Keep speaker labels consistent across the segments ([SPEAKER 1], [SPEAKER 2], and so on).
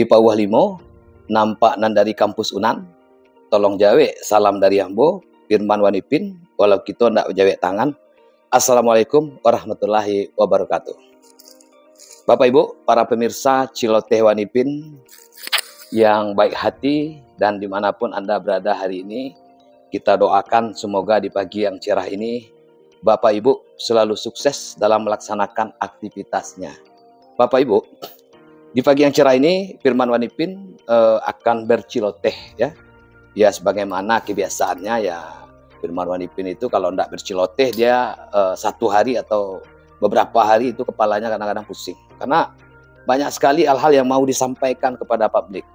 [SPEAKER 1] Di Pauh Limo, nampak nan dari kampus Unan, tolong jawe, salam dari Ambo, Firman Wanipin, walau kita ndak jawe tangan. Assalamualaikum warahmatullahi wabarakatuh. Bapak Ibu, para pemirsa Ciloteh Wanipin yang baik hati dan dimanapun Anda berada hari ini, kita doakan semoga di pagi yang cerah ini, Bapak Ibu selalu sukses dalam melaksanakan aktivitasnya. Bapak Ibu, di pagi yang cerah ini, Firman Wanipin akan berciloteh ya. Ya sebagaimana kebiasaannya ya, Firman Wanipin itu kalau tidak berciloteh dia satu hari atau beberapa hari itu kepalanya kadang-kadang pusing. Karena banyak sekali hal-hal yang mau disampaikan kepada publik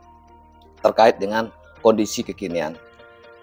[SPEAKER 1] terkait dengan kondisi kekinian.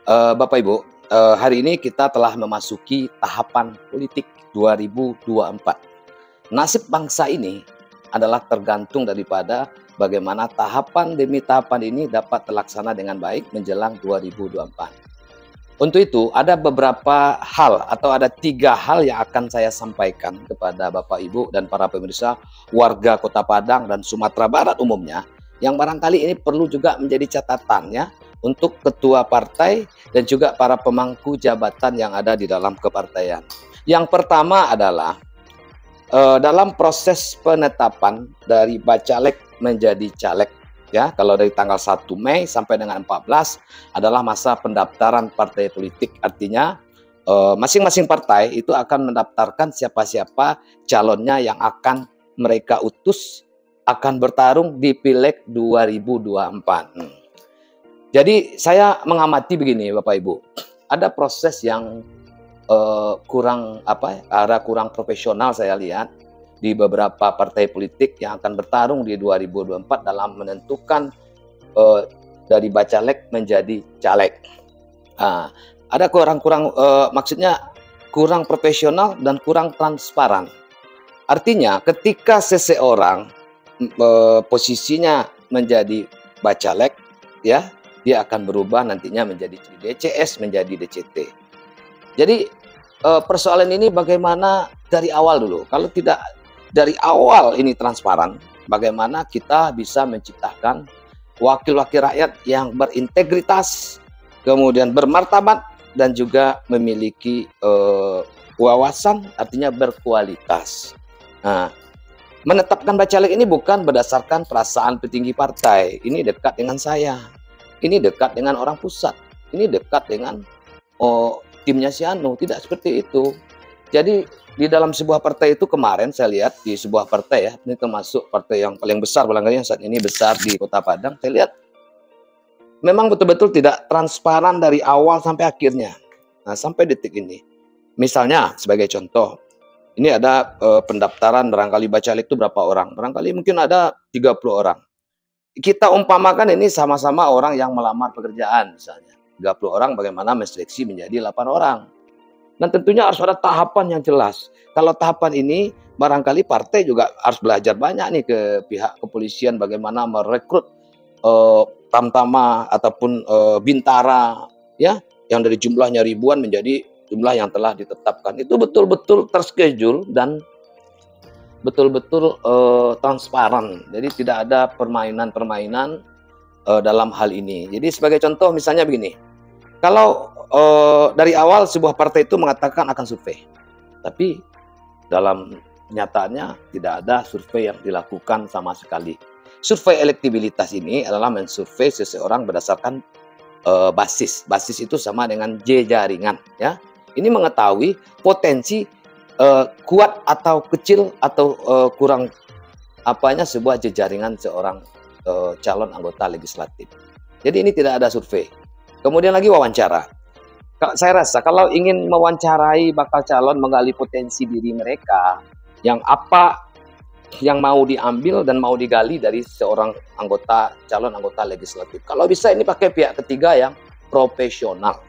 [SPEAKER 1] Bapak Ibu, hari ini kita telah memasuki tahapan politik 2024. Nasib bangsa ini adalah tergantung daripada bagaimana tahapan demi tahapan ini dapat terlaksana dengan baik menjelang 2024. Untuk itu, ada beberapa hal atau ada 3 hal yang akan saya sampaikan kepada Bapak Ibu dan para pemirsa warga Kota Padang dan Sumatera Barat umumnya, yang barangkali ini perlu juga menjadi catatannya untuk ketua partai dan juga para pemangku jabatan yang ada di dalam kepartaian. Yang pertama adalah dalam proses penetapan dari bacalek menjadi caleg ya, kalau dari tanggal 1 Mei sampai dengan 14 adalah masa pendaftaran partai politik. Artinya masing-masing partai itu akan mendaftarkan siapa-siapa calonnya yang akan mereka utus akan bertarung di Pileg 2024. Jadi saya mengamati begini Bapak Ibu, ada proses yang kurang profesional saya lihat di beberapa partai politik yang akan bertarung di 2024 dalam menentukan dari bacalek menjadi caleg. Ada maksudnya kurang profesional dan kurang transparan. Artinya ketika seseorang posisinya menjadi bacalek ya, dia akan berubah nantinya menjadi DCS, menjadi DCT. Jadi persoalan ini bagaimana dari awal dulu. Kalau tidak dari awal ini transparan, bagaimana kita bisa menciptakan wakil-wakil rakyat yang berintegritas, kemudian bermartabat, dan juga memiliki wawasan, artinya berkualitas. Nah, menetapkan bacalek ini bukan berdasarkan perasaan petinggi partai. Ini dekat dengan saya, ini dekat dengan orang pusat, ini dekat dengan timnya si Anu, tidak seperti itu. Jadi di dalam sebuah partai itu kemarin saya lihat di sebuah partai ya, ini termasuk partai yang paling besar barangkali yang saat ini besar di Kota Padang, saya lihat memang betul-betul tidak transparan dari awal sampai akhirnya. Nah, sampai detik ini. Misalnya sebagai contoh, ini ada pendaftaran barangkali bacalek itu berapa orang? Barangkali mungkin ada 30 orang. Kita umpamakan ini sama-sama orang yang melamar pekerjaan misalnya. 30 orang bagaimana menseleksi menjadi 8 orang. Dan tentunya harus ada tahapan yang jelas. Kalau tahapan ini barangkali partai juga harus belajar banyak nih ke pihak kepolisian bagaimana merekrut tamtama ataupun bintara ya, yang dari jumlahnya ribuan menjadi jumlah yang telah ditetapkan. Itu betul-betul terschedule dan betul-betul transparan. Jadi tidak ada permainan-permainan dalam hal ini. Jadi sebagai contoh misalnya begini. Kalau dari awal sebuah partai itu mengatakan akan survei, tapi dalam kenyataannya tidak ada survei yang dilakukan sama sekali. Survei elektibilitas ini adalah mensurvei seseorang berdasarkan basis. Basis itu sama dengan jejaringan ya. Ini mengetahui potensi kuat atau kecil atau kurang sebuah jejaringan seorang calon anggota legislatif. Jadi ini tidak ada survei. Kemudian lagi wawancara. Saya rasa kalau ingin mewawancarai bakal calon menggali potensi diri mereka, yang apa yang mau diambil dan mau digali dari seorang calon anggota legislatif. Kalau bisa ini pakai pihak ketiga yang profesional,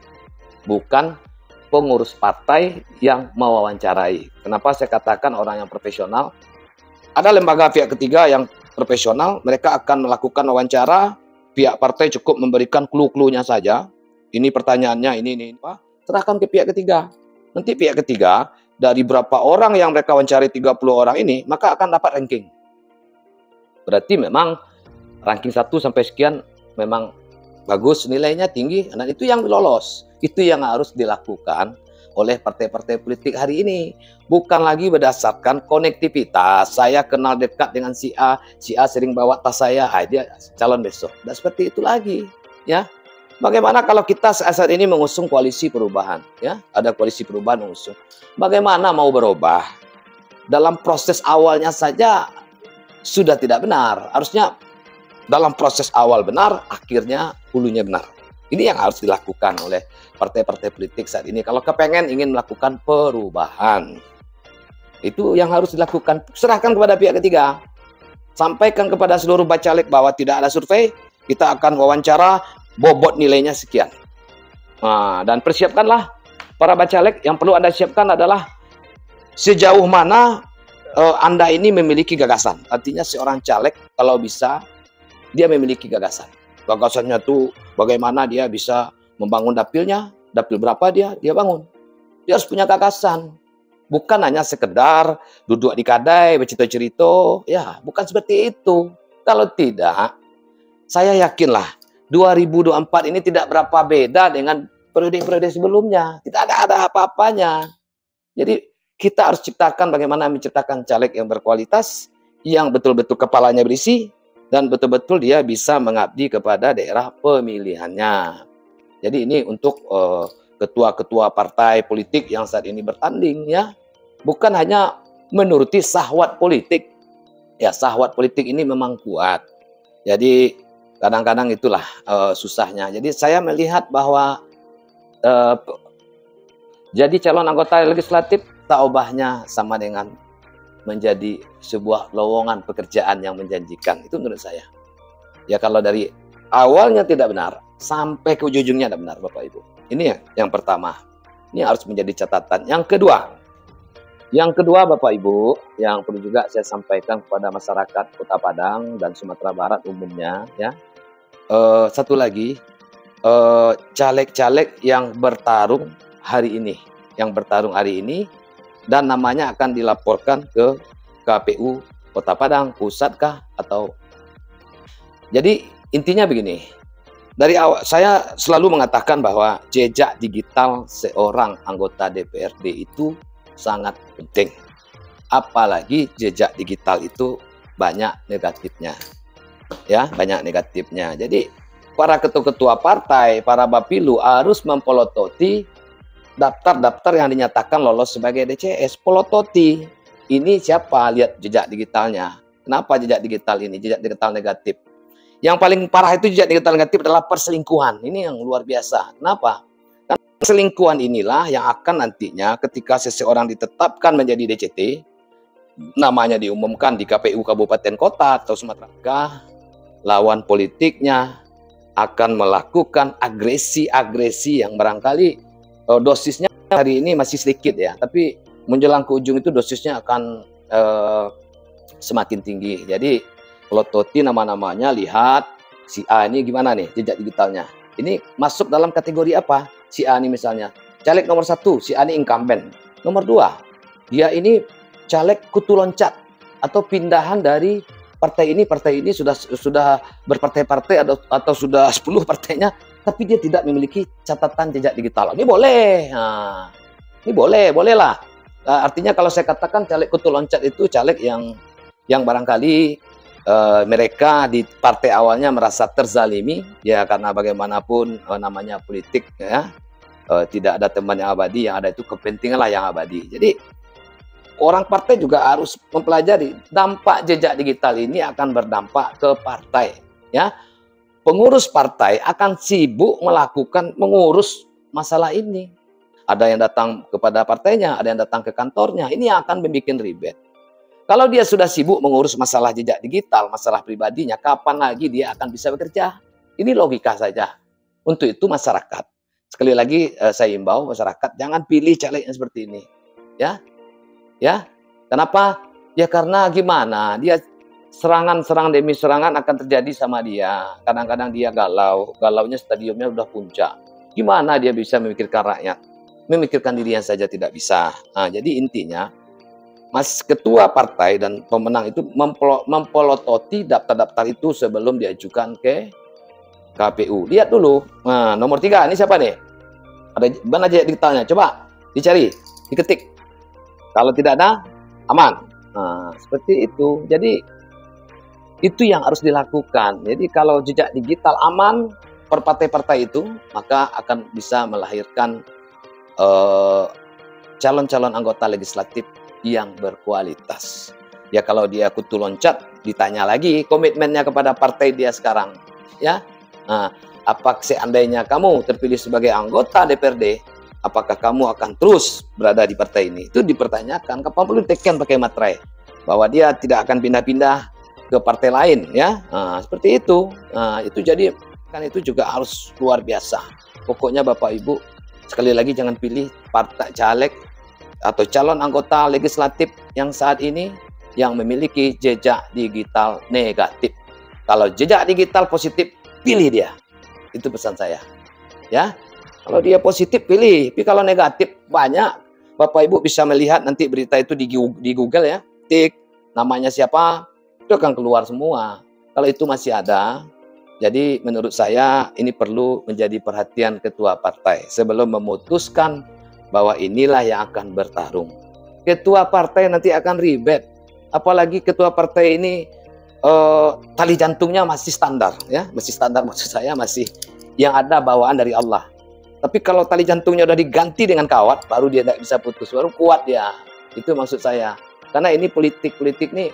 [SPEAKER 1] bukan pengurus partai yang mewawancarai. Kenapa saya katakan orang yang profesional? Ada lembaga pihak ketiga yang profesional, mereka akan melakukan wawancara. Pihak partai cukup memberikan clue-cluenya saja. Ini pertanyaannya, ini serahkan ke pihak ketiga. Nanti pihak ketiga, dari berapa orang yang mereka wawancari 30 orang ini, maka akan dapat ranking. Berarti memang ranking 1 sampai sekian memang bagus, nilainya tinggi, dan itu yang lolos. Itu yang harus dilakukan oleh partai-partai politik hari ini. Bukan lagi berdasarkan konektivitas. Saya kenal dekat dengan si A sering bawa tas saya, dia calon besok. Dan seperti itu lagi, ya. Bagaimana kalau kita saat ini mengusung koalisi perubahan, ya? Ada koalisi perubahan mengusung. Bagaimana mau berubah? Dalam proses awalnya saja sudah tidak benar. Harusnya dalam proses awal benar, akhirnya hulunya benar. Ini yang harus dilakukan oleh partai-partai politik saat ini. Kalau kepengen ingin melakukan perubahan, itu yang harus dilakukan. Serahkan kepada pihak ketiga. Sampaikan kepada seluruh bacalek bahwa tidak ada survei, kita akan wawancara, bobot nilainya sekian. Nah, dan persiapkanlah para bacalek. Yang perlu Anda siapkan adalah sejauh mana Anda ini memiliki gagasan. Artinya seorang caleg kalau bisa, dia memiliki gagasan. Gagasannya tuh bagaimana dia bisa membangun dapilnya, dapil berapa dia bangun. Dia harus punya gagasan. Bukan hanya sekedar duduk di kadai, bercerita-cerita. Ya, bukan seperti itu. Kalau tidak, saya yakinlah 2024 ini tidak berapa beda dengan periode-periode sebelumnya. Tidak ada apa-apanya. Jadi kita harus ciptakan bagaimana menciptakan caleg yang berkualitas, yang betul-betul kepalanya berisi, dan betul-betul dia bisa mengabdi kepada daerah pemilihannya. Jadi ini untuk ketua-ketua partai politik yang saat ini bertanding, ya. Bukan hanya menuruti syahwat politik. Ya, syahwat politik ini memang kuat. Jadi kadang-kadang itulah susahnya. Jadi saya melihat bahwa jadi calon anggota legislatif tak ubahnya sama dengan menjadi sebuah lowongan pekerjaan yang menjanjikan. Itu menurut saya. Ya, kalau dari awalnya tidak benar, sampai ke ujung-ujungnya tidak benar, Bapak Ibu. Ini yang pertama. Ini harus menjadi catatan. Yang kedua Bapak Ibu, yang perlu juga saya sampaikan kepada masyarakat Kota Padang dan Sumatera Barat umumnya, ya. Satu lagi, caleg-caleg yang bertarung hari ini, dan namanya akan dilaporkan ke KPU Kota Padang, pusat kah atau... Jadi intinya begini, dari awal saya selalu mengatakan bahwa jejak digital seorang anggota DPRD itu sangat penting. Apalagi jejak digital itu banyak negatifnya. Ya, banyak negatifnya. Jadi para ketua-ketua partai, para bapilu harus mempelototi daftar-daftar yang dinyatakan lolos sebagai DCS. Pelototi. Ini siapa? Lihat jejak digitalnya. Kenapa jejak digital ini? Jejak digital negatif. Yang paling parah itu jejak digital negatif adalah perselingkuhan. Ini yang luar biasa. Kenapa? Karena perselingkuhan inilah yang akan nantinya ketika seseorang ditetapkan menjadi DCT, namanya diumumkan di KPU Kabupaten Kota atau Sumatera Utara, lawan politiknya akan melakukan agresi-agresi yang barangkali dosisnya hari ini masih sedikit, ya, tapi menjelang ke ujung itu dosisnya akan semakin tinggi. Jadi pelototi nama-namanya, lihat si A ini gimana nih jejak digitalnya. Ini masuk dalam kategori apa? Si A ini misalnya caleg nomor 1, si A ini incumbent. Nomor 2, dia ini caleg kutu loncat atau pindahan dari partai ini sudah berpartai-partai atau sudah 10 partainya, tapi dia tidak memiliki catatan jejak digital. Ini boleh. Nah, ini bolehlah. Artinya kalau saya katakan caleg kutu loncat itu caleg yang barangkali mereka di partai awalnya merasa terzalimi, ya, karena bagaimanapun namanya politik, ya, tidak ada teman yang abadi, yang ada itu kepentingan lah yang abadi. Jadi orang partai juga harus mempelajari dampak jejak digital ini akan berdampak ke partai, ya. Pengurus partai akan sibuk mengurus masalah ini. Ada yang datang kepada partainya, ada yang datang ke kantornya. Ini yang akan membuat ribet. Kalau dia sudah sibuk mengurus masalah jejak digital, masalah pribadinya, kapan lagi dia akan bisa bekerja? Ini logika saja. Untuk itu masyarakat, sekali lagi saya imbau masyarakat, jangan pilih caleg yang seperti ini. Ya, kenapa? Ya karena gimana? Dia serangan demi serangan akan terjadi sama dia. Kadang-kadang dia galaunya stadiumnya udah puncak. Gimana dia bisa memikirkan rakyat? Memikirkan dirinya saja tidak bisa. Nah, jadi intinya ketua partai dan pemenang itu mempelototi daftar-daftar itu sebelum diajukan ke KPU. Lihat dulu. Nah, nomor 3 ini siapa nih? Ada mana aja digitalnya? Coba dicari, diketik. Kalau tidak ada, aman. Nah, seperti itu. Jadi itu yang harus dilakukan. Jadi kalau jejak digital aman per partai-partai itu, maka akan bisa melahirkan calon-calon anggota legislatif yang berkualitas. Ya kalau dia kutu loncat, ditanya lagi komitmennya kepada partai dia sekarang. Ya, nah, apa seandainya kamu terpilih sebagai anggota DPRD, apakah kamu akan terus berada di partai ini? Itu dipertanyakan. Kapan perlu ditekan pakai materai bahwa dia tidak akan pindah-pindah ke partai lain, ya. Nah, seperti itu. Nah, itu jadi kan itu juga harus luar biasa. Pokoknya Bapak Ibu, sekali lagi jangan pilih partai caleg atau calon anggota legislatif yang saat ini yang memiliki jejak digital negatif. Kalau jejak digital positif, pilih dia. Itu pesan saya. Ya, kalau dia positif, pilih. Tapi kalau negatif, banyak. Bapak Ibu bisa melihat nanti berita itu di Google ya. Tik, namanya siapa, itu akan keluar semua. Kalau itu masih ada, jadi menurut saya ini perlu menjadi perhatian ketua partai sebelum memutuskan bahwa inilah yang akan bertarung. Ketua partai nanti akan ribet, apalagi ketua partai ini tali jantungnya masih standar, ya, masih standar maksud saya masih yang ada bawaan dari Allah. Tapi kalau tali jantungnya udah diganti dengan kawat, baru dia tidak bisa putus, baru kuat dia. Itu maksud saya. Karena ini politik nih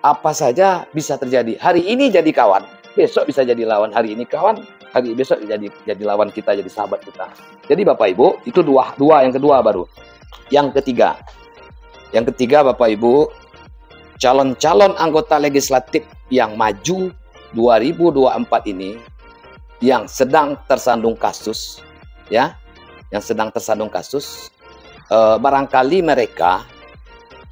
[SPEAKER 1] apa saja bisa terjadi. Hari ini jadi kawan, besok bisa jadi lawan. Hari ini kawan, hari besok jadi lawan kita, jadi sahabat kita. Jadi Bapak Ibu, itu dua yang kedua baru. Yang ketiga Bapak Ibu, calon-calon anggota legislatif yang maju 2024 ini yang sedang tersandung kasus, ya, yang sedang tersandung kasus, barangkali mereka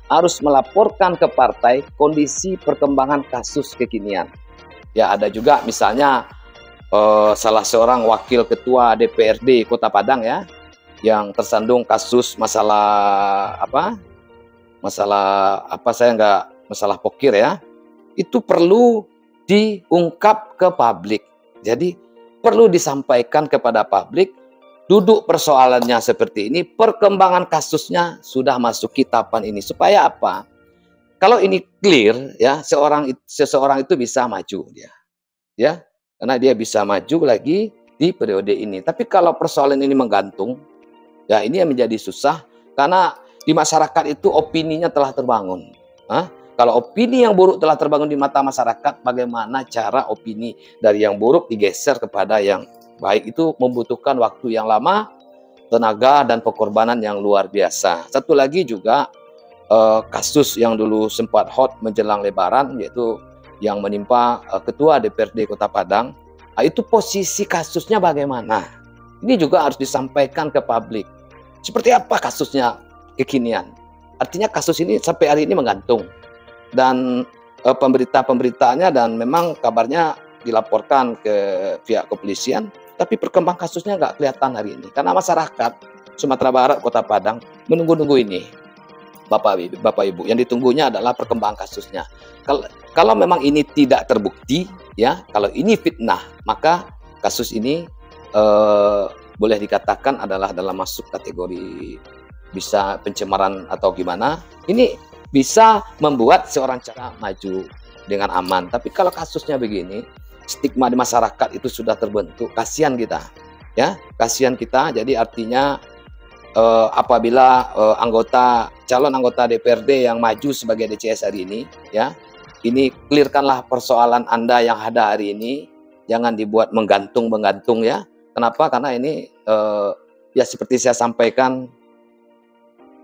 [SPEAKER 1] harus melaporkan ke partai kondisi perkembangan kasus kekinian. Ya, ada juga misalnya salah seorang wakil ketua DPRD Kota Padang ya, yang tersandung kasus masalah masalah pokir ya, itu perlu diungkap ke publik. Jadi perlu disampaikan kepada publik, duduk persoalannya seperti ini, perkembangan kasusnya sudah masuk kitapan ini, supaya apa? Kalau ini clear ya, seseorang itu bisa maju dia. Ya, karena dia bisa maju lagi di periode ini. Tapi kalau persoalan ini menggantung, ya ini yang menjadi susah karena di masyarakat itu opininya telah terbangun. Kalau opini yang buruk telah terbangun di mata masyarakat, bagaimana cara opini dari yang buruk digeser kepada yang baik, itu membutuhkan waktu yang lama, tenaga dan pengorbanan yang luar biasa. Satu lagi juga kasus yang dulu sempat hot menjelang Lebaran, yaitu yang menimpa Ketua DPRD Kota Padang. Itu posisi kasusnya bagaimana? Ini juga harus disampaikan ke publik. Seperti apa kasusnya kekinian? Artinya kasus ini sampai hari ini menggantung. Dan pemberitaannya dan memang kabarnya dilaporkan ke pihak kepolisian, tapi perkembangan kasusnya nggak kelihatan hari ini. Karena masyarakat Sumatera Barat, Kota Padang menunggu-nunggu ini. Bapak Ibu, yang ditunggunya adalah perkembangan kasusnya. Kalau memang ini tidak terbukti, ya, kalau ini fitnah, maka kasus ini boleh dikatakan adalah dalam masuk kategori bisa pencemaran atau gimana. Ini bisa membuat seorang cara maju dengan aman. Tapi kalau kasusnya begini, stigma di masyarakat itu sudah terbentuk, kasihan kita, ya, kasihan kita. Jadi artinya apabila calon anggota DPRD yang maju sebagai DCS hari ini, ya, ini clearkanlah persoalan Anda yang ada hari ini, jangan dibuat menggantung ya. Kenapa? Karena ini ya seperti saya sampaikan,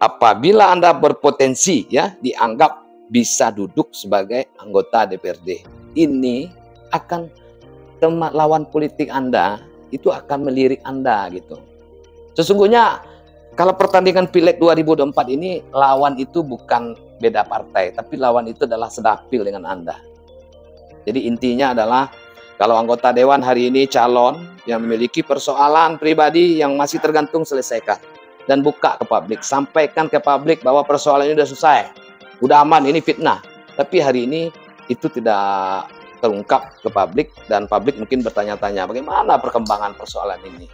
[SPEAKER 1] apabila Anda berpotensi ya dianggap bisa duduk sebagai anggota DPRD, ini akan lawan politik Anda itu akan melirik Anda gitu. Sesungguhnya kalau pertandingan Pileg 2024 ini, lawan itu bukan beda partai, tapi lawan itu adalah sedapil dengan Anda. Jadi intinya adalah, kalau anggota Dewan hari ini calon yang memiliki persoalan pribadi yang masih tergantung, selesaikan. Dan buka ke publik, sampaikan ke publik bahwa persoalan ini sudah selesai. udah aman, ini fitnah. Tapi hari ini itu tidak terungkap ke publik, dan publik mungkin bertanya-tanya bagaimana perkembangan persoalan ini.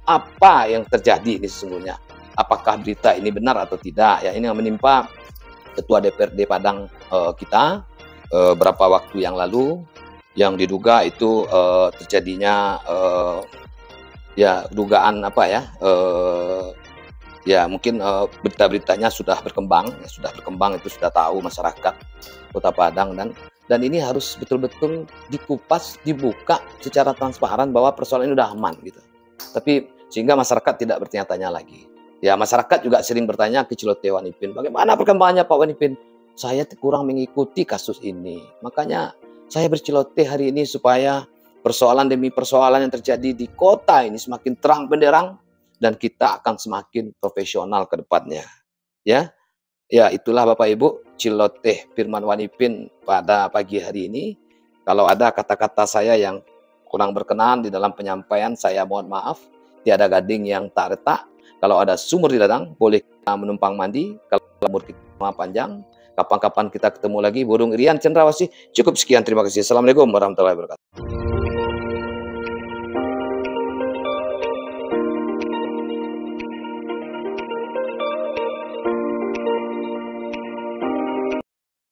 [SPEAKER 1] Apa yang terjadi ini sesungguhnya? Apakah berita ini benar atau tidak? Ya, ini yang menimpa Ketua DPRD Padang kita berapa waktu yang lalu, yang diduga itu terjadinya ya dugaan apa ya, ya mungkin berita-beritanya sudah berkembang, itu sudah tahu masyarakat Kota Padang, dan ini harus betul-betul dikupas, dibuka secara transparan bahwa persoalan ini sudah aman gitu. Tapi sehingga masyarakat tidak bertanya-tanya lagi. Ya, masyarakat juga sering bertanya ke Celoteh Wanipin, bagaimana perkembangannya Pak Wanipin? Saya kurang mengikuti kasus ini. Makanya saya berceloteh hari ini supaya persoalan demi persoalan yang terjadi di kota ini semakin terang benderang, dan kita akan semakin profesional ke depannya. Ya, ya itulah Bapak Ibu Celoteh Firman Wanipin pada pagi hari ini. Kalau ada kata-kata saya yang kurang berkenan di dalam penyampaian, saya mohon maaf. Tiada gading yang tak retak. Kalau ada sumur di ladang, boleh kita menumpang mandi. Kalau umur kita panjang, kapan-kapan kita ketemu lagi. Burung Irian Cendrawasih. Cukup sekian, terima kasih. Assalamualaikum warahmatullahi wabarakatuh.